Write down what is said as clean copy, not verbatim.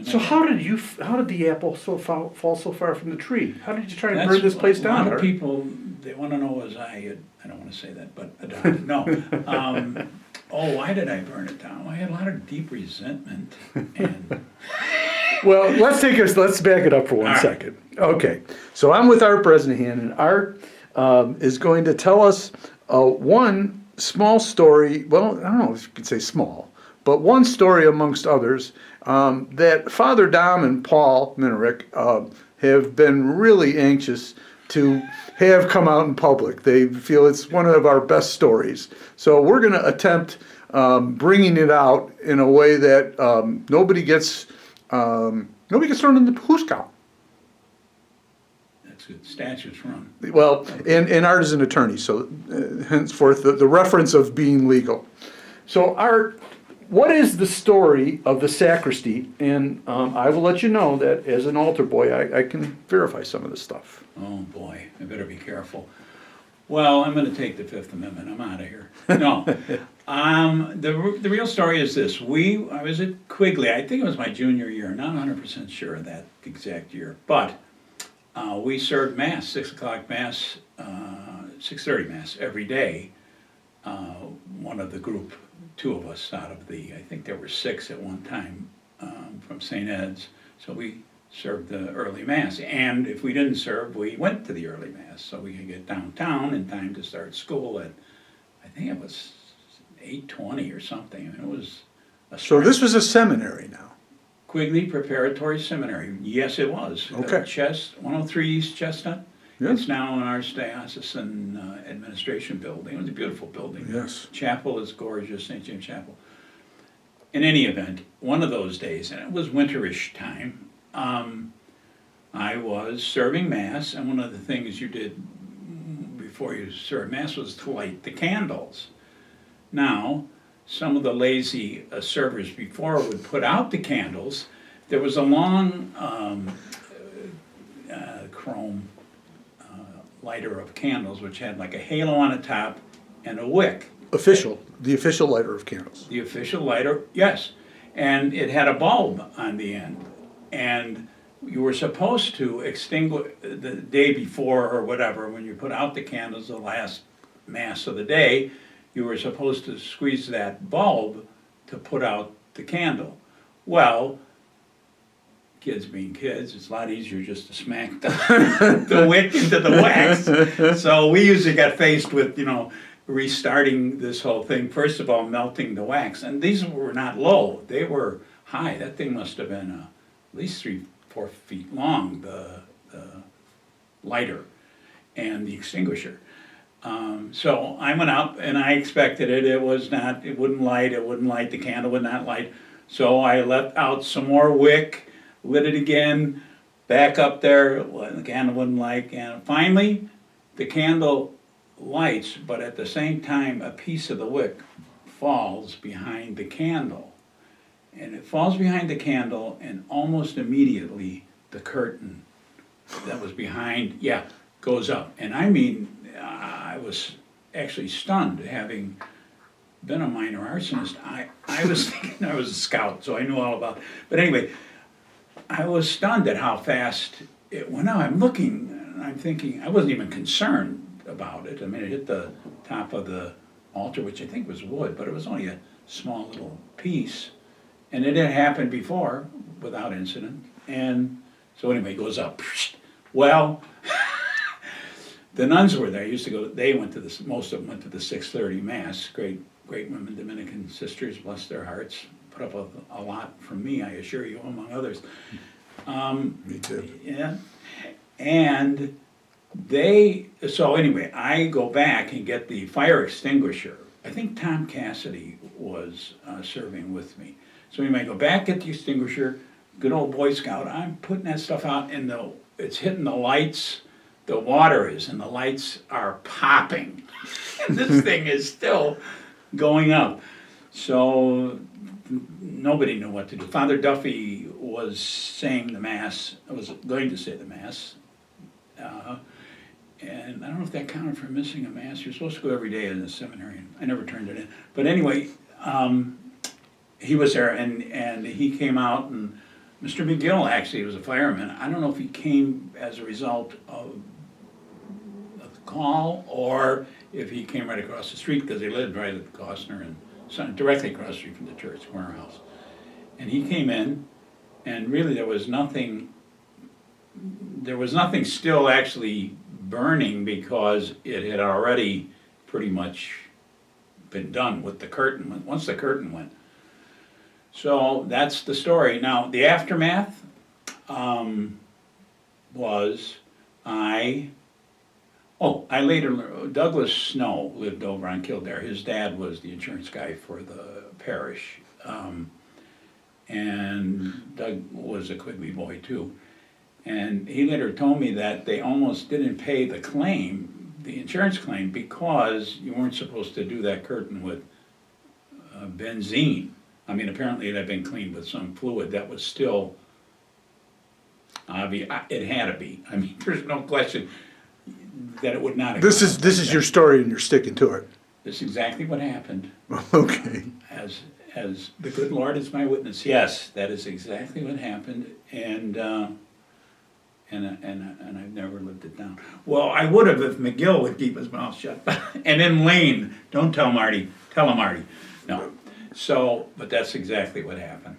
So how did the apple fall so far from the tree? How did you try to burn this place down? A lot of people, they want to know was I don't want to say that, but adopted, no. Why did I burn it down? I had a lot of deep resentment and. Well, let's back it up for one second. Okay, so I'm with Art Bresnahan, and Art is going to tell us one small story, well, I don't know if you could say small, but one story amongst others that Father Dom and Paul Minerick have been really anxious to have come out in public. They feel it's one of our best stories. So we're going to attempt bringing it out in a way that nobody gets thrown in the hoosegow. That's good. Statutes run. Well, and Art is an attorney, so henceforth the reference of being legal. So Art, what is the story of the sacristy? And I will let you know that as an altar boy, I can verify some of this stuff. Oh boy, I better be careful. Well, I'm going to take the Fifth Amendment. I'm out of here. No, the real story is this. I was at Quigley. I think it was my junior year. Not 100% sure of that exact year, but we served Mass, 6 o'clock Mass, 6:30 Mass every day. One of the group, 2 of us out of I think there were 6 at one time from St Eds. So we served the early Mass, and if we didn't serve, we went to the early Mass so we could get downtown in time to start school at, I think it was 8:20 or something. I mean, it was So this was a seminary now? Quigley Preparatory Seminary. Yes, it was. Okay. 103 East Chestnut. Yeah. It's now in our diocesan administration building. It was a beautiful building. Yes. Chapel is gorgeous, St. James Chapel. In any event, one of those days, and it was winterish time, I was serving Mass, and one of the things you did before you served Mass was to light the candles. Now, some of the lazy servers before would put out the candles. There was a long chrome lighter of candles, which had like a halo on the top and a wick. The official lighter of candles. The official lighter, yes. And it had a bulb on the end. And you were supposed to extinguish the day before or whatever, when you put out the candles, the last Mass of the day, you were supposed to squeeze that bulb to put out the candle. Well, kids being kids, it's a lot easier just to smack the wick into the wax. So we usually got faced with, restarting this whole thing. First of all, melting the wax. And these were not low, they were high. That thing must have been at least 3-4 feet long, the lighter and the extinguisher. So I went up and I expected it. It wouldn't light, the candle would not light. So I let out some more wick, lit it again, back up there, the candle wouldn't light. And finally, the candle lights, but at the same time, a piece of the wick falls behind the candle. And it falls behind the candle, and almost immediately, the curtain that was behind, goes up. And I mean, I was actually stunned, having been a minor arsonist. I was thinking I was a scout, so I knew all about it. But anyway, I was stunned at how fast it went out. I'm looking, and I'm thinking, I wasn't even concerned about it. I mean, it hit the top of the altar, which I think was wood, but it was only a small little piece. And it had happened before without incident. And so anyway, it goes up. Well, the nuns were there. They went to this, most of them went to the 6:30 Mass. Great women, Dominican sisters, bless their hearts. Put up a lot from me, I assure you, among others. Me too. Yeah. And so anyway, I go back and get the fire extinguisher. I think Tom Cassidy was serving with me. So anyway, I go back, get the extinguisher, good old Boy Scout. I'm putting that stuff out, and it's hitting the lights. The water is, and the lights are popping. And this thing is still going up. So nobody knew what to do. Father Duffy was saying the Mass, was going to say the Mass. And I don't know if that counted for missing a Mass. You're supposed to go every day in the seminary. I never turned it in. But anyway, he was there, and he came out, and Mr. McGill actually was a fireman. I don't know if he came as a result of the call or if he came right across the street because he lived right at the Costner and directly across the street from the church corner house. And he came in, and really there was nothing still actually burning because it had already pretty much been done with the curtain, once the curtain went. So that's the story. Now, the aftermath was Douglas Snow lived over on Kildare. His dad was the insurance guy for the parish. And Doug was a Quigley boy too. And he later told me that they almost didn't pay the claim, the insurance claim, because you weren't supposed to do that curtain with benzene. I mean, apparently it had been cleaned with some fluid that was still obvious. It had to be. I mean, there's no question that it would not have. This is your story, and you're sticking to it. This is exactly what happened. Okay. As the good Lord is my witness, yes, that is exactly what happened, and I've never lived it down. Well, I would have if McGill would keep his mouth shut. And then Lane, don't tell Marty, tell him Marty. No. So, but that's exactly what happened.